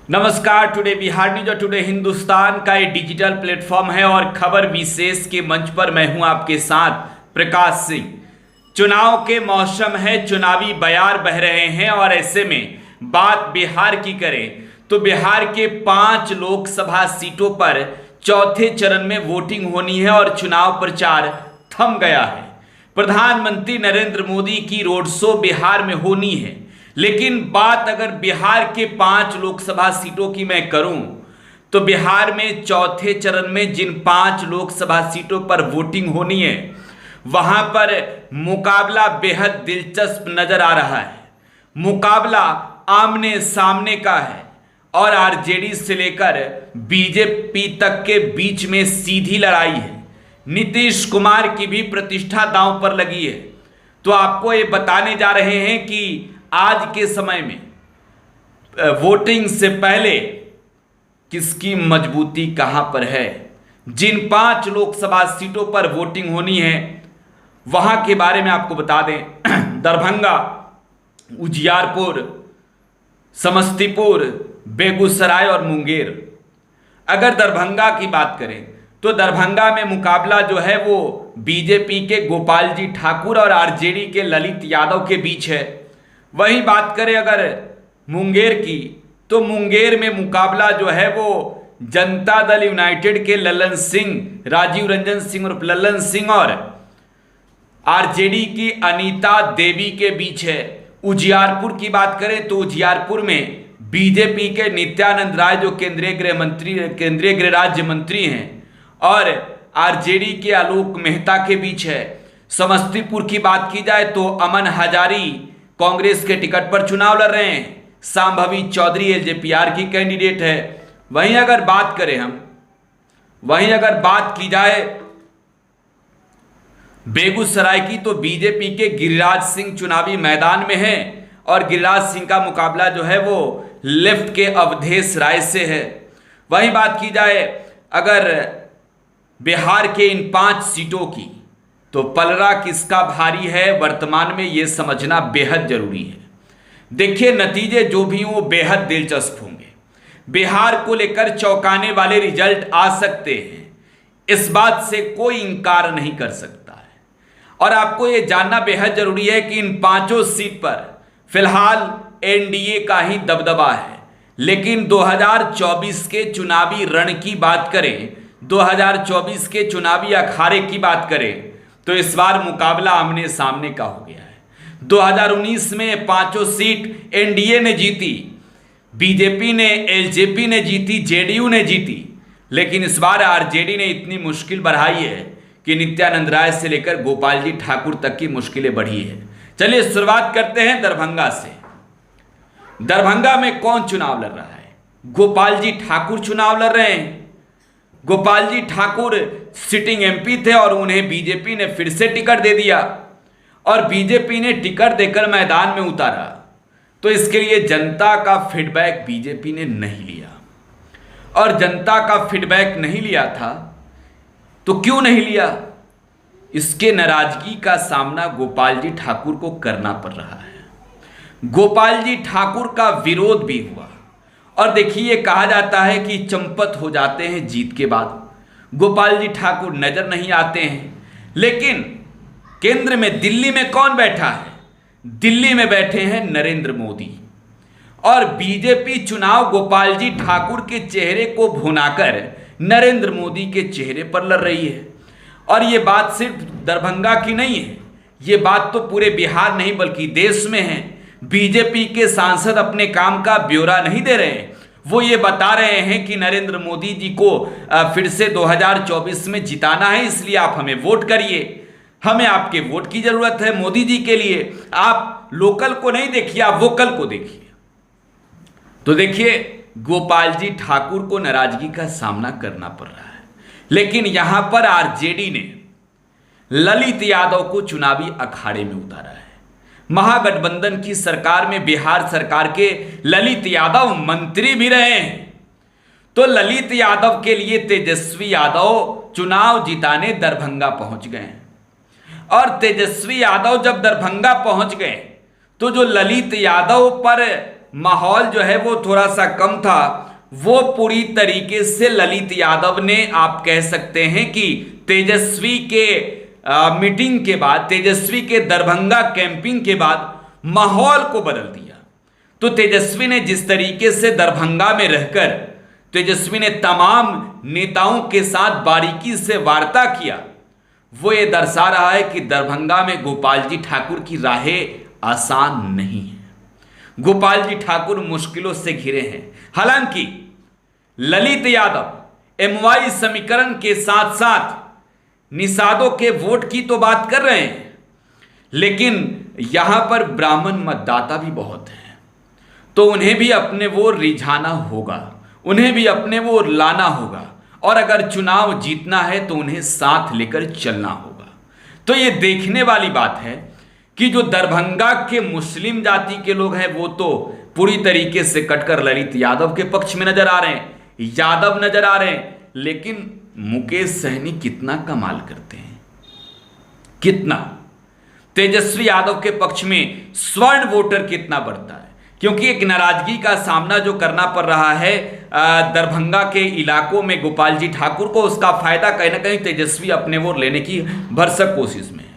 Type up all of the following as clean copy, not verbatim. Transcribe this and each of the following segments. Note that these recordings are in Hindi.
नमस्कार। टुडे बिहार न्यूज और टुडे हिंदुस्तान का ये डिजिटल प्लेटफॉर्म है और खबर विशेष के मंच पर मैं हूं आपके साथ प्रकाश सिंह। चुनाव के मौसम है, चुनावी बयार बह रहे हैं और ऐसे में बात बिहार की करें तो बिहार के 5 लोकसभा सीटों पर चौथे चरण में वोटिंग होनी है और चुनाव प्रचार थम गया है। प्रधानमंत्री नरेंद्र मोदी की रोड शो बिहार में होनी है, लेकिन बात अगर बिहार के 5 लोकसभा सीटों की मैं करूं तो बिहार में चौथे चरण में जिन 5 लोकसभा सीटों पर वोटिंग होनी है वहां पर मुकाबला बेहद दिलचस्प नजर आ रहा है। मुकाबला आमने सामने का है और आरजेडी से लेकर बीजेपी तक के बीच में सीधी लड़ाई है। नीतीश कुमार की भी प्रतिष्ठा दांव पर लगी है। तो आपको ये बताने जा रहे हैं कि आज के समय में वोटिंग से पहले किसकी मजबूती कहां पर है। जिन 5 लोकसभा सीटों पर वोटिंग होनी है वहां के बारे में आपको बता दें। दरभंगा, उजियारपुर, समस्तीपुर, बेगूसराय और मुंगेर। अगर दरभंगा की बात करें तो दरभंगा में मुकाबला जो है वो बीजेपी के गोपाल जी ठाकुर और आरजेडी के ललित यादव के बीच है। वहीं बात करें अगर मुंगेर की तो मुंगेर में मुकाबला जो है वो जनता दल यूनाइटेड के ललन सिंह, राजीव रंजन सिंह और ललन सिंह और आरजेडी की अनीता देवी के बीच है। उजियारपुर की बात करें तो उजियारपुर में बीजेपी के नित्यानंद राय जो केंद्रीय गृह राज्य मंत्री हैं और आरजेडी के आलोक मेहता के बीच है। समस्तीपुर की बात की जाए तो अमन हजारी कांग्रेस के टिकट पर चुनाव लड़ रहे हैं। सांभवी चौधरी एलजेपीआर की कैंडिडेट है। वहीं अगर बात की जाए बेगूसराय की तो बीजेपी के गिरिराज सिंह चुनावी मैदान में है और गिरिराज सिंह का मुकाबला जो है वो लेफ्ट के अवधेश राय से है। वहीं बात की जाए अगर बिहार के इन 5 सीटों की तो पलड़ा किसका भारी है वर्तमान में ये समझना बेहद जरूरी है। देखिए, नतीजे जो भी वो बेहद दिलचस्प होंगे। बिहार को लेकर चौंकाने वाले रिजल्ट आ सकते हैं, इस बात से कोई इंकार नहीं कर सकता है। और आपको ये जानना बेहद जरूरी है कि इन 5 सीट पर फिलहाल एनडीए का ही दबदबा है, लेकिन 2024 के चुनावी रण की बात करें, 2024 के चुनावी अखाड़े की बात करें तो इस बार मुकाबला आमने सामने का हो गया है। 2019 में 5 सीट एनडीए ने जीती, बीजेपी ने, एलजेपी ने जीती, जेडीयू ने जीती, लेकिन इस बार आरजेडी ने इतनी मुश्किल बढ़ाई है कि नित्यानंद राय से लेकर गोपाल जी ठाकुर तक की मुश्किलें बढ़ी है। चलिए शुरुआत करते हैं दरभंगा से। दरभंगा में कौन चुनाव लड़ रहा है? गोपाल जी ठाकुर चुनाव लड़ रहे हैं। गोपाल जी ठाकुर सिटिंग एमपी थे और उन्हें बीजेपी ने फिर से टिकट दे दिया और बीजेपी ने टिकट देकर मैदान में उतारा। तो इसके लिए जनता का फीडबैक बीजेपी ने नहीं लिया और जनता का फीडबैक नहीं लिया था तो क्यों नहीं लिया? इसके नाराजगी का सामना गोपाल जी ठाकुर को करना पड़ रहा है। गोपाल जी ठाकुर का विरोध भी हुआ और देखिए, कहा जाता है कि चंपत हो जाते हैं जीत के बाद। गोपाल जी ठाकुर नजर नहीं आते हैं, लेकिन केंद्र में दिल्ली में कौन बैठा है? दिल्ली में बैठे हैं नरेंद्र मोदी और बीजेपी चुनाव गोपाल जी ठाकुर के चेहरे को भुनाकर नरेंद्र मोदी के चेहरे पर लड़ रही है। और ये बात सिर्फ दरभंगा की नहीं है, ये बात तो पूरे बिहार नहीं बल्कि देश में है। बीजेपी के सांसद अपने काम का ब्यौरा नहीं दे रहे हैं, वो ये बता रहे हैं कि नरेंद्र मोदी जी को फिर से 2024 में जिताना है, इसलिए आप हमें वोट करिए। हमें आपके वोट की जरूरत है मोदी जी के लिए। आप लोकल को नहीं देखिए, आप वोकल को देखिए। तो देखिए, गोपाल जी ठाकुर को नाराजगी का सामना करना पड़ रहा है, लेकिन यहां पर आरजेडी ने ललित यादव को चुनावी अखाड़े में उतारा है। महागठबंधन की सरकार में बिहार सरकार के ललित यादव मंत्री भी रहे हैं। तो ललित यादव के लिए तेजस्वी यादव चुनाव जिताने दरभंगा पहुंच गए और तेजस्वी यादव जब दरभंगा पहुंच गए तो जो ललित यादव पर माहौल जो है वो थोड़ा सा कम था, वो पूरी तरीके से ललित यादव ने, आप कह सकते हैं कि तेजस्वी के मीटिंग के बाद, तेजस्वी के दरभंगा कैंपिंग के बाद माहौल को बदल दिया। तो तेजस्वी ने जिस तरीके से दरभंगा में रहकर तेजस्वी ने तमाम नेताओं के साथ बारीकी से वार्ता किया, वो ये दर्शा रहा है कि दरभंगा में गोपाल जी ठाकुर की राहें आसान नहीं है। गोपाल जी ठाकुर मुश्किलों से घिरे हैं। हालांकि ललित यादव एमवाई समीकरण के साथ साथ निषादों के वोट की तो बात कर रहे हैं, लेकिन यहां पर ब्राह्मण मतदाता भी बहुत हैं, तो उन्हें भी अपने वो रिझाना होगा, उन्हें भी अपने वो लाना होगा, और अगर चुनाव जीतना है तो उन्हें साथ लेकर चलना होगा। तो ये देखने वाली बात है कि जो दरभंगा के मुस्लिम जाति के लोग हैं वो तो पूरी तरीके से कटकर ललित यादव के पक्ष में नजर आ रहे हैं, यादव नजर आ रहे हैं, लेकिन मुकेश सहनी कितना कमाल करते हैं, कितना तेजस्वी यादव के पक्ष में स्वर्ण वोटर कितना बढ़ता है। क्योंकि एक नाराजगी का सामना जो करना पड़ रहा है दरभंगा के इलाकों में गोपाल जी ठाकुर को, उसका फायदा कहीं ना कहीं तेजस्वी अपने वो लेने की भरसक कोशिश में है।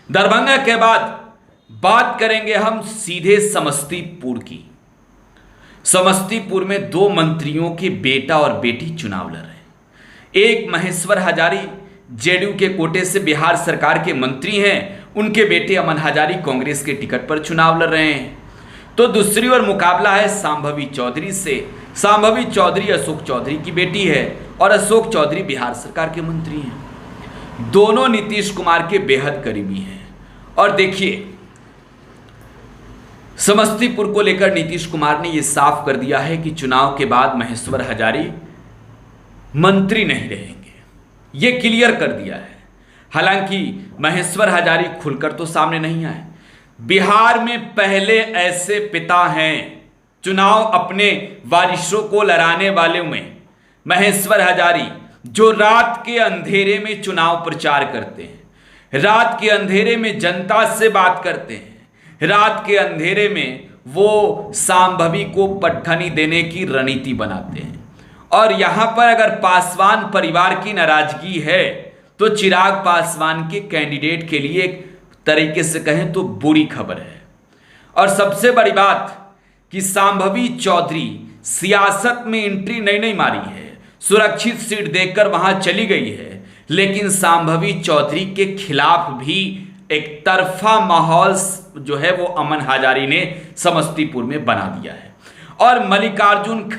दरभंगा के बाद बात करेंगे हम सीधे समस्तीपुर की। समस्तीपुर में दो मंत्रियों के बेटा और बेटी चुनाव लड़ रहे हैं। एक महेश्वर हजारी जेडीयू के कोटे से बिहार सरकार के मंत्री हैं, उनके बेटे अमन हजारी कांग्रेस के टिकट पर चुनाव लड़ रहे हैं। तो दूसरी ओर मुकाबला है सांभवी चौधरी से। सांभवी चौधरी अशोक चौधरी की बेटी है और अशोक चौधरी बिहार सरकार के मंत्री हैं। दोनों नीतीश कुमार के बेहद करीबी हैं। और देखिए, समस्तीपुर को लेकर नीतीश कुमार ने यह साफ कर दिया है कि चुनाव के बाद महेश्वर हजारी मंत्री नहीं रहेंगे, यह क्लियर कर दिया है। हालांकि महेश्वर हजारी खुलकर तो सामने नहीं आए। बिहार में पहले ऐसे पिता हैं चुनाव अपने वारिसों को लड़ाने वाले में महेश्वर हजारी, जो रात के अंधेरे में चुनाव प्रचार करते हैं, रात के अंधेरे में जनता से बात करते हैं, रात के अंधेरे में वो सांभवी को पटखनी देने की रणनीति बनाते हैं। और यहां पर अगर पासवान परिवार की नाराजगी है तो चिराग पासवान के कैंडिडेट के लिए एक तरीके से कहें तो बुरी खबर है। और सबसे बड़ी बात कि सांभवी चौधरी सियासत में एंट्री नहीं मारी है, सुरक्षित सीट देखकर वहां चली गई है, लेकिन सांभवी चौधरी के खिलाफ भी एक तरफा माहौल जो है वो अमन हजारी ने समस्तीपुर में बना दिया है। और मल्लिकार्जुन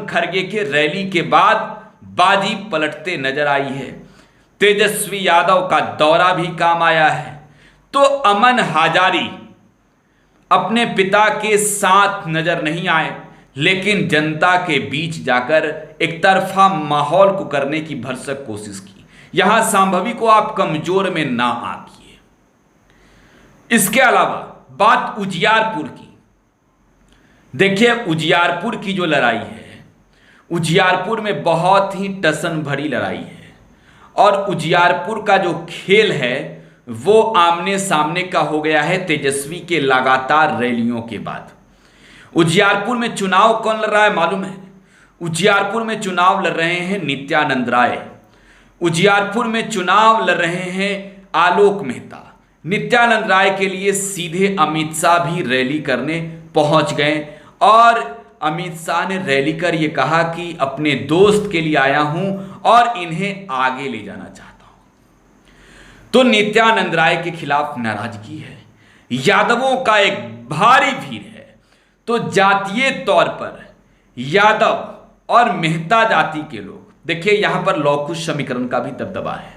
खड़गे के रैली के बाद बाजी पलटते नजर आई है। तेजस्वी यादव का दौरा भी काम आया है। तो अमन हजारी अपने पिता के साथ नजर नहीं आए, लेकिन जनता के बीच जाकर एक तरफा माहौल को करने की भरसक कोशिश की। यहां सांभवी को आप कमजोर में ना आंकिए। इसके अलावा बात उजियारपुर की। देखिए, उजियारपुर की जो लड़ाई है, उजियारपुर में बहुत ही टसन भरी लड़ाई है। और उजियारपुर का जो खेल है वो आमने सामने का हो गया है तेजस्वी के लगातार रैलियों के बाद। उजियारपुर में चुनाव कौन लड़ रहा है मालूम है? उजियारपुर में चुनाव लड़ रहे हैं नित्यानंद राय। उजियारपुर में चुनाव लड़ रहे हैं आलोक मेहता। नित्यानंद राय के लिए सीधे अमित शाह भी रैली करने पहुंच गए और अमित शाह ने रैली कर यह कहा कि अपने दोस्त के लिए आया हूं और इन्हें आगे ले जाना चाहता हूं। तो नित्यानंद राय के खिलाफ नाराजगी है, यादवों का एक भारी भीड़ है। तो जातीय तौर पर यादव और मेहता जाति के लोग, देखिए यहां पर लौकुश समीकरण का भी दबदबा है।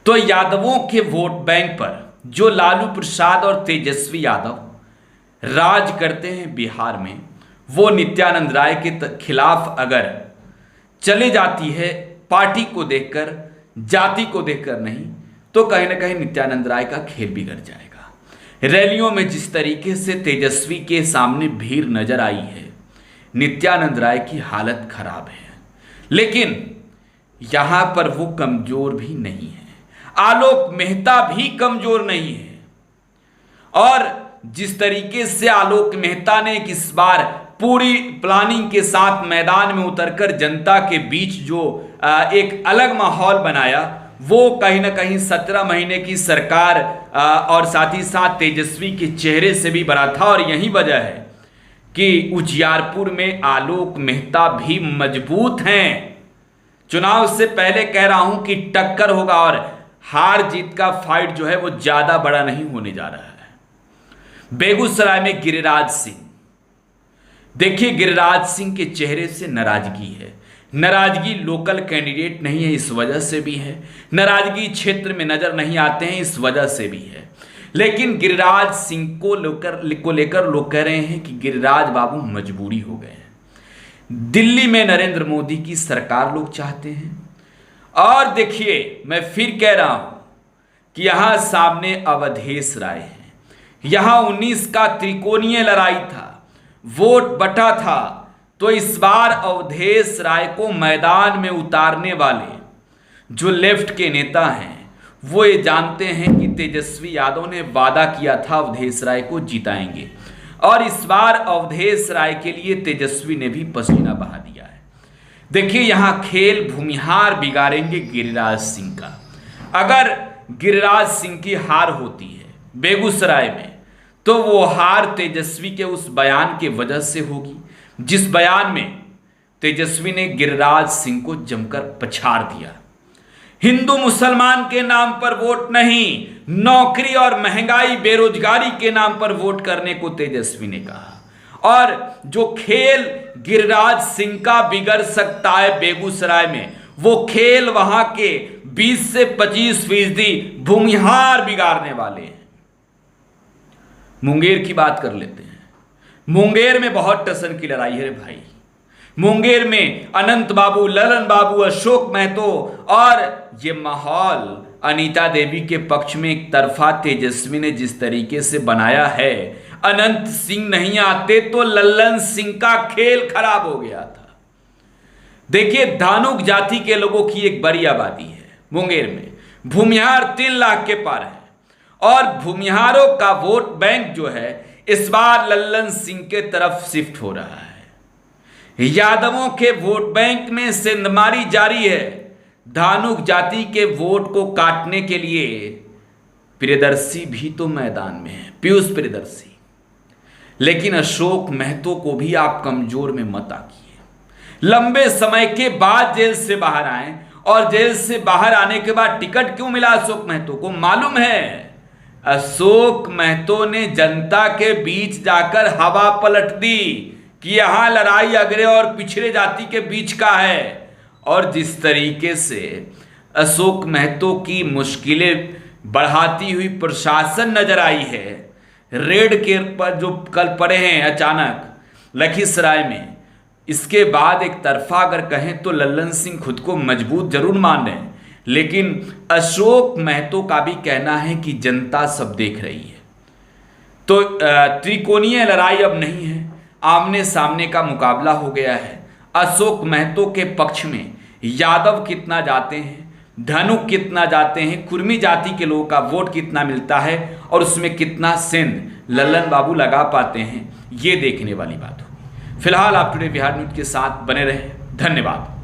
तो यादवों के वोट बैंक पर जो लालू प्रसाद और तेजस्वी यादव राज करते हैं बिहार में, वो नित्यानंद राय के खिलाफ अगर चले जाती है पार्टी को देखकर, जाति को देखकर नहीं, तो कहीं ना कहीं नित्यानंद राय का खेल बिगड़ जाएगा। रैलियों में जिस तरीके से तेजस्वी के सामने भीड़ नजर आई है, नित्यानंद राय की हालत खराब है। लेकिन यहां पर वो कमजोर भी नहीं है, आलोक मेहता भी कमजोर नहीं है। और जिस तरीके से आलोक मेहता ने इस बार पूरी प्लानिंग के साथ मैदान में उतरकर जनता के बीच जो एक अलग माहौल बनाया, वो कहीं ना कहीं 17 महीने की सरकार और साथ ही साथ तेजस्वी के चेहरे से भी बड़ा था। और यही वजह है कि उजियारपुर में आलोक मेहता भी मजबूत हैं। चुनाव से पहले कह रहा हूं कि टक्कर होगा और हार जीत का फाइट जो है वो ज्यादा बड़ा नहीं होने जा रहा है। बेगूसराय में गिरिराज सिंह, देखिए गिरिराज सिंह के चेहरे से नाराजगी है। नाराजगी लोकल कैंडिडेट नहीं है इस वजह से भी है, नाराजगी क्षेत्र में नजर नहीं आते हैं इस वजह से भी है। लेकिन गिरिराज सिंह को लेकर लोग कह रहे हैं कि गिरिराज बाबू मजबूरी हो गए हैं। दिल्ली में नरेंद्र मोदी की सरकार लोग चाहते हैं। और देखिए मैं फिर कह रहा हूं कि यहां सामने अवधेश राय है। यहां 19 का त्रिकोणीय लड़ाई था, वोट बटा था, तो इस बार अवधेश राय को मैदान में उतारने वाले जो लेफ्ट के नेता हैं वो ये जानते हैं कि तेजस्वी यादव ने वादा किया था अवधेश राय को जिताएंगे, और इस बार अवधेश राय के लिए तेजस्वी ने भी पसीना बहा दिया है। देखिए यहां खेल भूमिहार बिगाड़ेंगे गिरिराज सिंह का। अगर गिरिराज सिंह की हार होती है बेगूसराय में, तो वो हार तेजस्वी के उस बयान के वजह से होगी जिस बयान में तेजस्वी ने गिरिराज सिंह को जमकर पछाड़ दिया। हिंदू मुसलमान के नाम पर वोट नहीं, नौकरी और महंगाई बेरोजगारी के नाम पर वोट करने को तेजस्वी ने कहा। और जो खेल गिरिराज सिंह का बिगड़ सकता है बेगूसराय में, वो खेल वहां के 20 से 25% भूमिहार बिगाड़ने वाले हैं। मुंगेर की बात कर लेते हैं। मुंगेर में बहुत टसन की लड़ाई है रे भाई। मुंगेर में अनंत बाबू, ललन बाबू, अशोक महतो, और ये माहौल अनीता देवी के पक्ष में एक तरफा तेजस्वी ने जिस तरीके से बनाया है, अनंत सिंह नहीं आते तो लल्लन सिंह का खेल खराब हो गया था। देखिए धानुक जाति के लोगों की एक बड़ी आबादी है मुंगेर में, भूमिहार 3 लाख के पार है, और भूमिहारों का वोट बैंक जो है इस बार लल्लन सिंह के तरफ शिफ्ट हो रहा है। यादवों के वोट बैंक में सेंधमारी जारी है। धानुक जाति के वोट को काटने के लिए प्रियदर्शी भी तो मैदान में है, पीयूष प्रियदर्शी। लेकिन अशोक महतो को भी आप कमजोर में मत आकिए। लंबे समय के बाद जेल से बाहर आए, और जेल से बाहर आने के बाद टिकट क्यों मिला अशोक महतो को? मालूम है अशोक महतो ने जनता के बीच जाकर हवा पलट दी कि यहां लड़ाई अगड़े और पिछड़े जाति के बीच का है। और जिस तरीके से अशोक महतो की मुश्किलें बढ़ाती हुई प्रशासन नजर आई है, रेड के पर जो कल पड़े हैं अचानक लखीसराय में, इसके बाद एक तरफा अगर कहें तो लल्लन सिंह खुद को मजबूत जरूर मान रहे हैं, लेकिन अशोक महतो का भी कहना है कि जनता सब देख रही है। तो त्रिकोणीय लड़ाई अब नहीं है, आमने सामने का मुकाबला हो गया है। अशोक महतो के पक्ष में यादव कितना जाते हैं, धनुक कितना जाते हैं, कुर्मी जाति के लोगों का वोट कितना मिलता है, और उसमें कितना सेंध लल्लन बाबू लगा पाते हैं, ये देखने वाली बात होगी। फिलहाल आप टुडे बिहार न्यूज के साथ बने रहे। धन्यवाद।